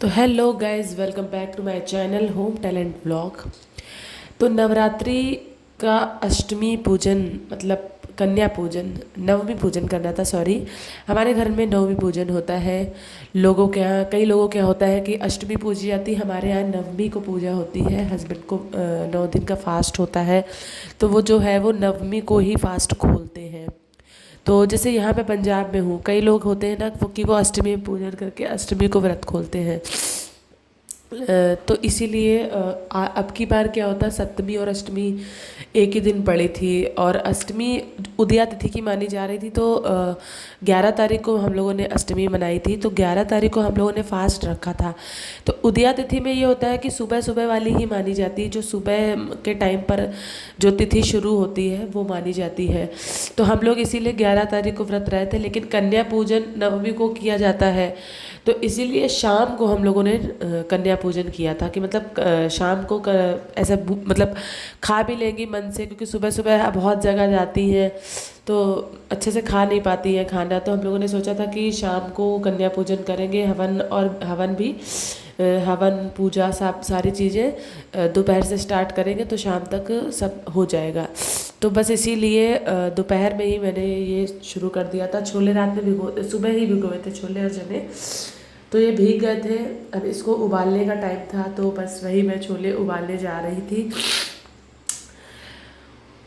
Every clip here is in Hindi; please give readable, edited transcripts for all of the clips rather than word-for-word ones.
तो hello guys, welcome back to my channel home talent blog. तो नवरात्रि का अष्टमी पूजन मतलब कन्या पूजन, नवमी पूजन करना था। सॉरी, हमारे घर में नवमी पूजन होता है। लोगों के यहाँ, कई लोगों के यहाँ होता है कि अष्टमी पूजी जाती है, हमारे यहाँ नवमी को पूजा होती है। हस्बैंड को 9 दिन का फास्ट होता है, तो वो जो है वो नवमी को ही फास्ट खोलते हैं। तो जैसे यहाँ पे पंजाब में हूँ, कई लोग होते हैं ना कि वो अष्टमी में पूजन करके अष्टमी को व्रत खोलते हैं। तो इसीलिए अब की बार क्या होता, सप्तमी और अष्टमी एक ही दिन पड़ी थी और अष्टमी उदया तिथि की मानी जा रही थी। तो 11 तारीख को हम लोगों ने अष्टमी मनाई थी, तो 11 तारीख को हम लोगों ने फास्ट रखा था। तो उदया तिथि में ये होता है कि सुबह सुबह वाली ही मानी जाती है, जो सुबह के टाइम पर जो तिथि शुरू होती है वो मानी जाती है। तो हम लोग इसीलिए 11 तारीख को व्रत रहे थे, लेकिन कन्या पूजन नवमी को किया जाता है, तो इसीलिए शाम को हम लोगों ने कन्या पूजन किया था कि मतलब शाम को ऐसा मतलब खा भी लेंगी मन से, क्योंकि सुबह सुबह बहुत जगह जाती हैं तो अच्छे से खा नहीं पाती हैं खाना। तो हम लोगों ने सोचा था कि शाम को कन्या पूजन करेंगे, हवन और हवन भी हवन पूजा सब सारी चीज़ें दोपहर से स्टार्ट करेंगे तो शाम तक सब हो जाएगा। तो बस इसीलिए दोपहर में ही मैंने ये शुरू कर दिया था। छोले रात में सुबह ही भिगोए थे छोले और चने, तो ये भीग गए थे। अब इसको उबालने का टाइम था, तो बस वही मैं छोले उबालने जा रही थी।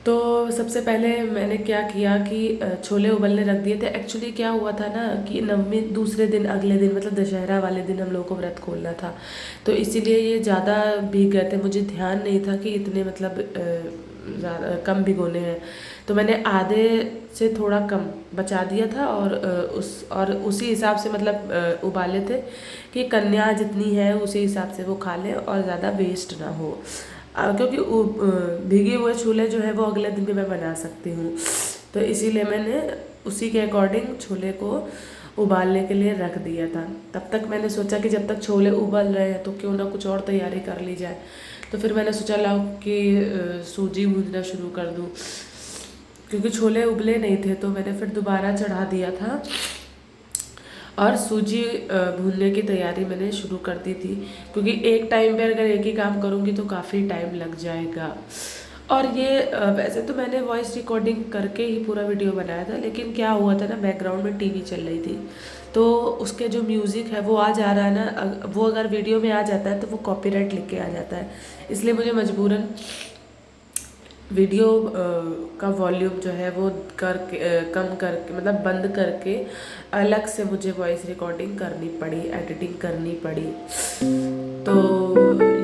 तो सबसे पहले मैंने क्या किया कि छोले उबलने रख दिए थे। एक्चुअली क्या हुआ था ना कि नवमी दूसरे दिन, अगले दिन मतलब दशहरा वाले दिन हम लोगों को व्रत खोलना था, तो इसीलिए ये ज़्यादा भीग गए थे। मुझे ध्यान नहीं था कि इतने मतलब कम भिगोने हैं, तो मैंने आधे से थोड़ा कम बचा दिया था और उसी हिसाब से मतलब उबाले थे कि कन्या जितनी है उसी हिसाब से वो खा लें और ज़्यादा वेस्ट ना हो। क्योंकि भीगे हुए छोले जो है वो अगले दिन भी मैं बना सकती हूँ, तो इसीलिए मैंने उसी के अकॉर्डिंग छोले को उबालने के लिए रख दिया था। तब तक मैंने सोचा कि जब तक छोले उबल रहे हैं तो क्यों ना कुछ और तैयारी कर ली जाए। तो फिर मैंने सोचा लाओ कि सूजी भूनना शुरू कर दूँ, क्योंकि छोले उबले नहीं थे। तो मैंने फिर दोबारा चढ़ा दिया था और सूजी भूनने की तैयारी मैंने शुरू कर दी थी, क्योंकि एक टाइम पे अगर एक ही काम करूँगी तो काफ़ी टाइम लग जाएगा। और ये वैसे तो मैंने वॉइस रिकॉर्डिंग करके ही पूरा वीडियो बनाया था, लेकिन क्या हुआ था ना, बैकग्राउंड में टीवी चल रही थी, तो उसके जो म्यूज़िक है वो आ जा रहा है ना, वो अगर वीडियो में आ जाता है तो वो कॉपीराइट लिख के आ जाता है। इसलिए मुझे मजबूरन वीडियो का वॉल्यूम जो है वो कम करके मतलब बंद करके अलग से मुझे वॉइस रिकॉर्डिंग करनी पड़ी, एडिटिंग करनी पड़ी। तो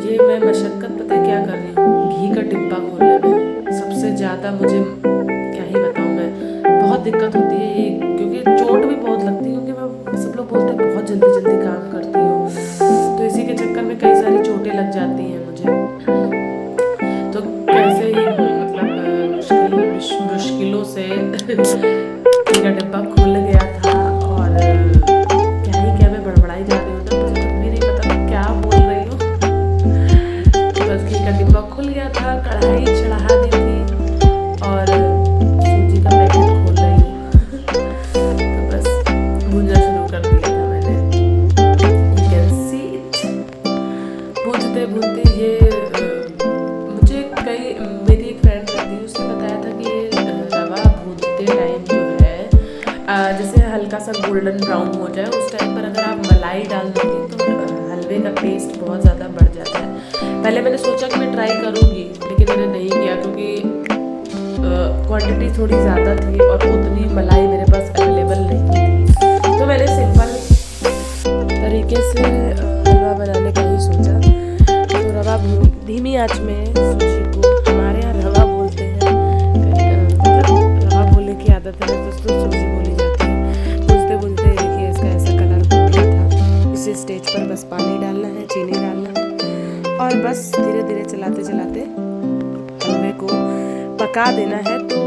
ये मैं मशक्क़त पता है क्या कर रही हूँ, घी का डिब्बा खोलने में सबसे ज़्यादा मुझे क्या ही बताऊँ मैं, बहुत दिक्कत होती है ये, क्योंकि चोट भी बहुत लगती है, क्योंकि मैं सब लोग बोलते हैं बहुत जल्दी जल्दी काम करती हूँ, तो इसी के चक्कर में कई सारी चोटें लग जाती हैं मुझे। तो कैसे ही मुश्किलों से मेरा डब्बा खुल गया था। और क्या ही क्या मैं बड़बड़ाई जा रही हूँ ना, मुझे खुद भी नहीं पता मैं क्या बोल रही हूँ। तो बस घी का डिब्बा खुल गया था, कढ़ाई चढ़ा दी थी और सूजी का पैकेट खोल रही हूँ। तो बस भूनना शुरू कर दिया था मैंने। You can see it। भूनते भूनते ये मुझे मेरी एक फ्रेंड रहती है, उसने बताया था कि रवा भूनते टाइम जो है जैसे हल्का सा गोल्डन ब्राउन हो जाए उस टाइम पर अगर आप मलाई डाल दोगे तो हलवे का टेस्ट बहुत ज़्यादा बढ़ जाता है। पहले मैंने सोचा कि मैं ट्राई करूँगी, लेकिन मैंने नहीं किया, क्योंकि क्वांटिटी थोड़ी ज़्यादा थी और उतनी मलाई मेरे पास अवेलेबल नहीं थी। तो मैंने सिंपल तरीके से हलवा बनाने का ही सोचा। तो रवा धीमी आंच में सूजी को, हमारे यहाँ रवा बोलते हैं, मतलब रवा बोलने की आदत है तो सूजी बोली जाती है। भूनते भूनते देखिए इसका ऐसा कलर हो गया था। इसी स्टेज पर बस पानी डालना है, चीनी डालना है और बस धीरे धीरे चलाते चलाते हलवे को पका देना है। तो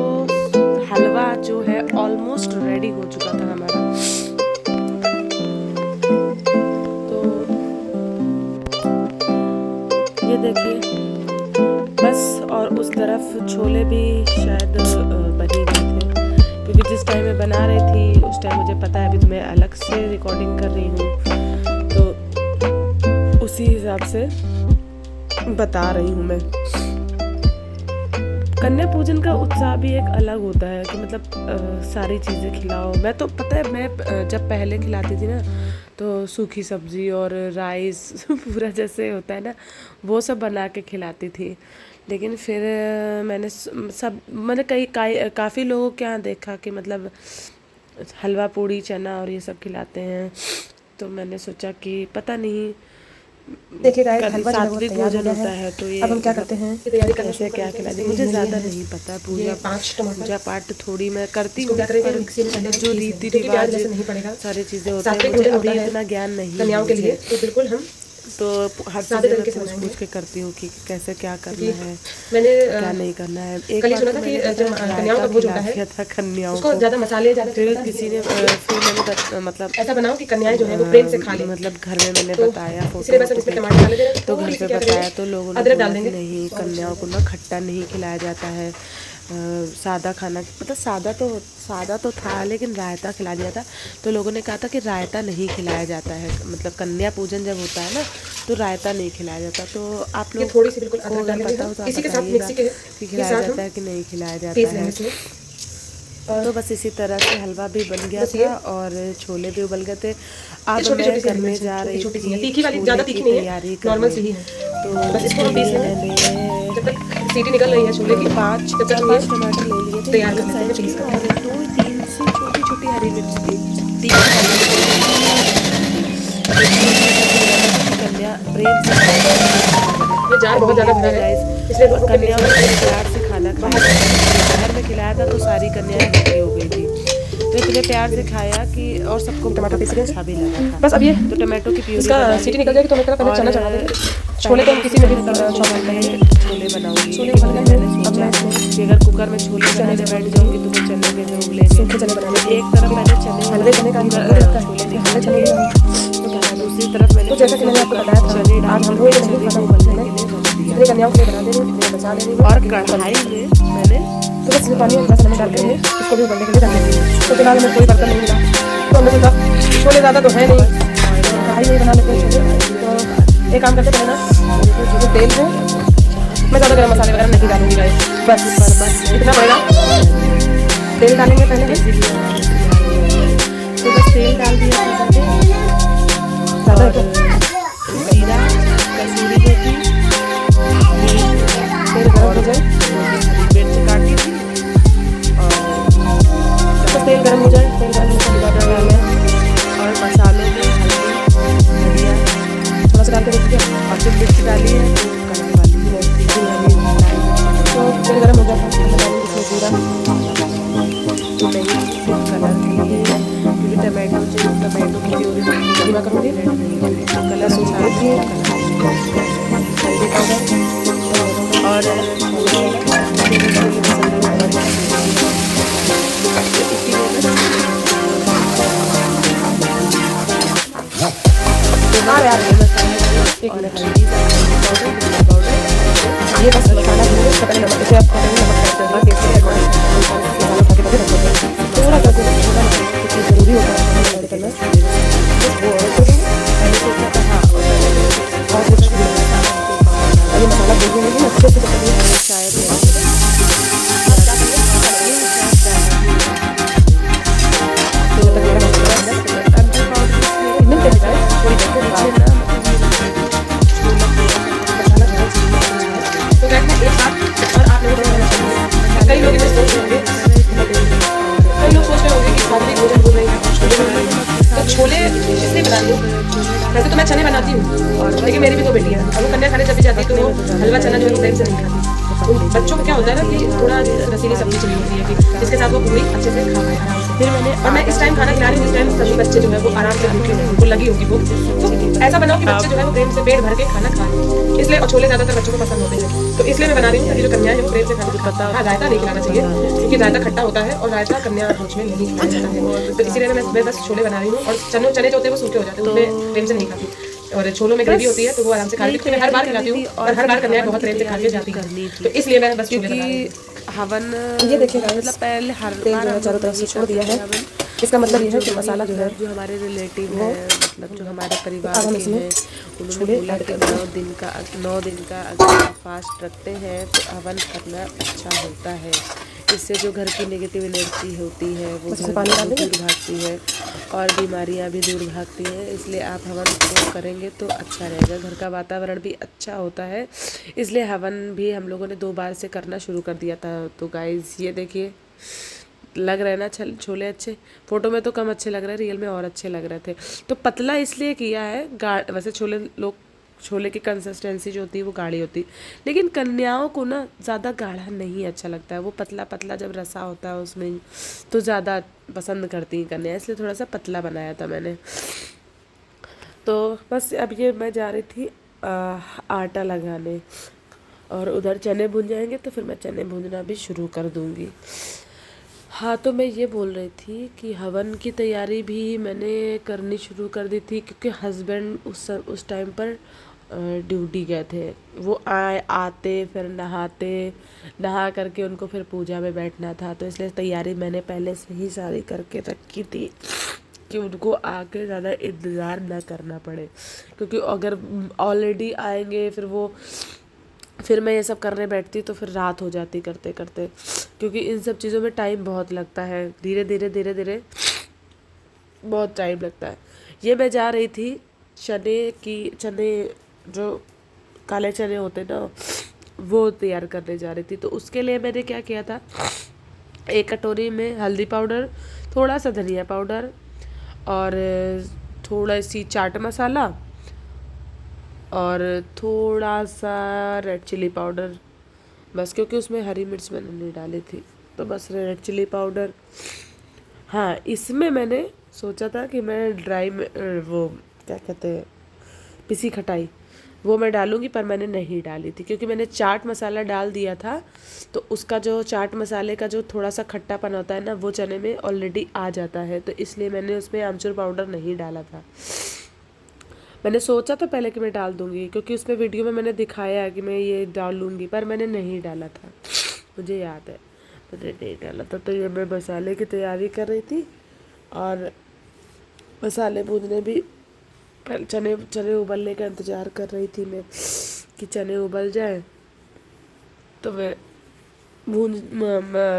हलवा जो है ऑलमोस्ट रेडी हो चुका था हमारा। ये देखिए बस, और उस तरफ छोले भी शायद बन ही गए थे, क्योंकि जिस टाइम मैं बना रही थी उस टाइम मुझे पता है अभी तो मैं अलग से रिकॉर्डिंग कर रही हूँ, तो इसी हिसाब से बता रही हूँ मैं। कन्या पूजन का उत्साह भी एक अलग होता है कि मतलब सारी चीज़ें खिलाओ। मैं तो पता है मैं जब पहले खिलाती थी ना तो सूखी सब्जी और राइस पूरा जैसे होता है ना वो सब बना के खिलाती थी। लेकिन फिर मैंने मैंने काफ़ी लोगों के यहाँ देखा कि मतलब हलवा पूड़ी चना और ये सब खिलाते हैं। तो मैंने सोचा कि पता नहीं, देखिए गाइस हलवा जो है वो सात्विक तैयार हो भोजन गया होता है। है तो ये अब हम क्या करते हैं कि तैयारी करना कैसे शुरू क्या करते हैं। खिला मुझे ज़्यादा नहीं पता है। पूजा पाठ थोड़ी मैं करती हूँ पर जो रीति रिवाज सारी चीज़ें होती हैं मुझे अभी इतना ज्ञान नहीं कन्याओं के लिए तो बिल्कुल हम तो हर चीज़ें मैं पूछ के करती हूँ कि कैसे क्या करना है, मैंने क्या नहीं करना है। एक कल ही बार सुना तो था कि मैंने जब कन्याओं का भोज होता है था कन्याओं उसको को, ज़्यादा मसाले ज़्यादा फिर किसी ने फिर मैंने मतलब ऐसा बनाओ कि कन्याएं जो है वो प्रेम से खा ले। मतलब घर में मैंने बताया इसलिए बस हम इसमें टमाटर डाल देंगे तो घर पे बताया तो लोगों ने अदरक बोला डाल कि देंगे। नहीं कन्याओं को ना खट्टा नहीं खिलाया जाता है, सादा खाना मतलब सादा तो था लेकिन रायता खिला दिया था। तो लोगों ने कहा था कि रायता नहीं खिलाया जाता है, मतलब कन्या पूजन जब होता है ना तो रायता नहीं खिलाया जाता। तो आप लोग थोड़ी सी बिल्कुल को अगर पता हो तो आप बताइएगा कि खिलाया जाता है कि नहीं खिलाया जाता है। तो बस इसी तरह से हलवा भी बन गया था और छोले भी उबल गए थे। अब मैं करने जा रही थी तीखी वाली, ज़्यादा तीखी नहीं है, नॉर्मल सी ही है। तो बस इसको हम पीस लेंगे जब तक सीटी निकल रही है छोले की। 5 टमाटर ले लिए थे तैयार करने के लिए और 2-3 सी छोटी छोटी हरी मिर्च थी। कन्या प्रेम से जार बहुत ज़्यादा भरा है इसलिए कन्याओं ने प्यार से खाना खाया। शहर में खिलाया था तो सारी कन्याएं भूखी हो गई थी तो इतने प्यार से खाया कि और सबको टमाटर पीस अच्छा भी लगा था। बस अब ये तो टमाटो की प्यूरी इसका सीटी निकल जाएगी तो मैं पहले चना चढ़ा देंगे। छोले तो हम किसी में भी चौपा करेंगे। छोले बनाऊंगी छोले मैंने सोचा कि अगर कुकर में छोले बनाने बैठ जाऊंगी तो चने के जो उबलेंगे सूखे चने बनाने। एक तरफ मैंने हलवे चने का छोले दूसरी तरफ मैंने तो जैसा कि मैंने आपको बताया था आज हम लोग इतने कन्याओं के लिए बना दे रहे बचा ले रही और कढ़ाई में मैंने तो बस पानी और थोड़ा सा नमक डाल के इसको भी उबलने के लिए रख देंगे। तो फिलहाल हमें कोई बर्तन नहीं मिला तो हमने सोचा छोले ज़्यादा तो है नहीं कढ़ाई में बना लेते हैं छोले। तो एक काम करते पहले ना जो तेल है मैं ज़्यादा गरम मसाले वगैरह नहीं डालूंगी गाइस, बस इतना पड़ेगा। तेल डालेंगे पहले तो बस तेल डाल दिया ज़्यादा जीरा कसूरी मेथी तेल गर्म हो जाए मिर्च काटी थी और तेल गर्म हो जाए। तेल गर्म होने के बाद और मसालों में हल्दी धनिया थोड़ा सा डाल के देखिए और फिर मिर्च डाली है तो तेल गर्म हो जाता है इसमें जीरा तो नहीं कलर के लिए क्योंकि टमाटो की प्यूरी धीमा करूँगी कलर हल्दी पाउडर और ये बस मसाला पहले नमक इसे आप नमक टेस्ट के अकॉर्डिंग थोड़ा सा जरूरी होता है करना ये मसाला भूनेंगे अच्छे से शायद कई लोग इसे सोच रहे होंगे कि सात्विक भोजन बोल रही है तो छोले इसलिए बना दी। वैसे तो मैं चने बनाती हूँ लेकिन मेरी भी दो बेटियाँ हैं और वो कन्या खाने जब भी जाती है तो वो हलवा चना जो है वो प्रेम से नहीं खाती। उन बच्चों को क्या होता है ना कि थोड़ा रसीली सब्जी चाहिए होती है कि जिसके साथ वो पूरी अच्छे से खा पाए आराम से। फिर मैंने और मैं इस टाइम खाना खिला रही हूँ जिस टाइम सभी बच्चे जो है वो आराम से भूखे हैं, उनको लगी होगी भूख। तो ऐसा बनाओ कि बच्चे जो है वो प्रेम से पेट भर के खाना खाएं। इसलिए और छोले ज़्यादातर बच्चों को पसंद होते हैं तो इसलिए मैं बना रही हूँ ताकि जो कन्या है वो प्रेम से खाने पता। हाँ रायता नहीं खिलाना चाहिए क्योंकि रायता खट्टा होता है और रायता कन्या भोज में नहीं खिलाया जाता है। तो इसीलिए मैं बस छोले बना रही हूँ और चने जो होते हैं वो सूखे हो जाते हैं उनमें प्रेम से नहीं खाती और छोलों में ग्रेवी होती है तो वो आराम से खा लेती हूँ। मैं हर बार खिलाती हूँ और हर बार कन्या बहुत प्रेम से खा के जाती है तो इसलिए मैं बस छोले बना रही हूँ। हवन ये देखिएगा मतलब पहले हर तेल जो है चारों तरफ से छोड़ दिया है इसका मतलब ये है कि मसाला जो है जो हमारे रिलेटिव वो है, मतलब जो हमारे परिवार अब हम के इसमें हैं, उन्होंने छोले बोला ऐड कि कर देंगे। 9 दिन का अगर आप फास्ट रखते हैं तो हवन करना अच्छा होता है। इससे जो घर की नेगेटिव एनर्जी होती है वो बस इसमें घर पानी डाल वो देंगे। दूर भागती है और बीमारियां भी दूर भागती हैं। इसलिए आप हवन को करेंगे तो अच्छा रहेगा, घर का वातावरण भी अच्छा होता है। इसलिए हवन भी हम लोगों ने 2 बार से करना शुरू कर दिया था। तो गाइस ये देखिए, लग रहे हैं ना छोले अच्छे। फोटो में तो कम अच्छे लग रहे हैं, रियल में और अच्छे लग रहे थे। तो पतला इसलिए किया है, वैसे छोले की कंसिस्टेंसी जो होती है वो गाढ़ी होती है, लेकिन कन्याओं को ना ज़्यादा गाढ़ा नहीं अच्छा लगता है। वो पतला पतला जब रसा होता है उसमें तो ज़्यादा पसंद करती हैं कन्या, इसलिए थोड़ा सा पतला बनाया था मैंने। तो बस अब ये मैं जा रही थी आटा लगाने, और उधर चने भून जाएंगे तो फिर मैं चने भूनना भी शुरू कर दूँगी। हाँ, तो मैं ये बोल रही थी कि हवन की तैयारी भी मैंने करनी शुरू कर दी थी, क्योंकि हस्बैंड उस टाइम पर ड्यूटी गए थे। वो आते फिर नहा करके उनको फिर पूजा में बैठना था, तो इसलिए तैयारी मैंने पहले से ही सारी करके रखी थी कि उनको आके ज़्यादा इंतज़ार ना करना पड़े। क्योंकि अगर ऑलरेडी आएंगे फिर मैं ये सब करने बैठती तो फिर रात हो जाती करते करते, क्योंकि इन सब चीज़ों में टाइम बहुत लगता है। धीरे धीरे बहुत टाइम लगता है। ये मैं जा रही थी चने जो काले चने होते ना, वो तैयार करने जा रही थी। तो उसके लिए मैंने क्या किया था, 1 कटोरी में हल्दी पाउडर, थोड़ा सा धनिया पाउडर और थोड़ा सी चाट मसाला और थोड़ा सा रेड चिली पाउडर, बस, क्योंकि उसमें हरी मिर्च मैंने नहीं डाली थी, तो बस रेड चिली पाउडर। हाँ, इसमें मैंने सोचा था कि मैं वो क्या कहते हैं, पिसी खटाई, वो मैं डालूंगी, पर मैंने नहीं डाली थी क्योंकि मैंने चाट मसाला डाल दिया था। तो उसका जो चाट मसाले का जो थोड़ा सा खट्टापन होता है ना, वो चने में ऑलरेडी आ जाता है, तो इसलिए मैंने उसमें आमचूर पाउडर नहीं डाला था। मैंने सोचा था पहले कि मैं डाल दूंगी, क्योंकि उसमें वीडियो में मैंने दिखाया है कि मैं ये डालूंगी, पर मैंने नहीं डाला था, मुझे याद है मैंने नहीं डाला था। तो ये मैं मसाले की तैयारी कर रही थी और मसाले भूनने भी पहले चने उबलने का इंतज़ार कर रही थी मैं, कि चने उबल जाए तो मैं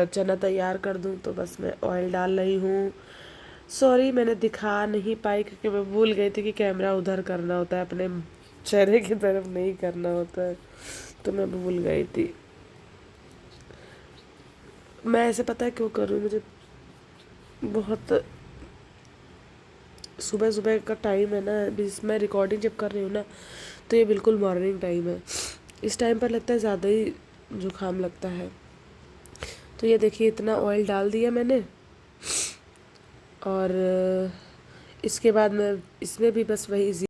चना तैयार कर दूं। तो बस मैं ऑयल डाल रही हूँ। सॉरी, मैंने दिखा नहीं पाई क्योंकि मैं भूल गई थी कि कैमरा उधर करना होता है, अपने चेहरे की तरफ नहीं करना होता है, तो मैं भूल गई थी। मैं ऐसे पता है क्यों कर रही हूँ, मुझे बहुत सुबह सुबह का टाइम है ना, मैं रिकॉर्डिंग जब कर रही हूँ ना, तो ये बिल्कुल मॉर्निंग टाइम है। इस टाइम पर लगता है ज़्यादा ही जुकाम लगता है। तो ये देखिए, इतना ऑयल डाल दिया मैंने, और इसके बाद मैं इसमें भी बस वही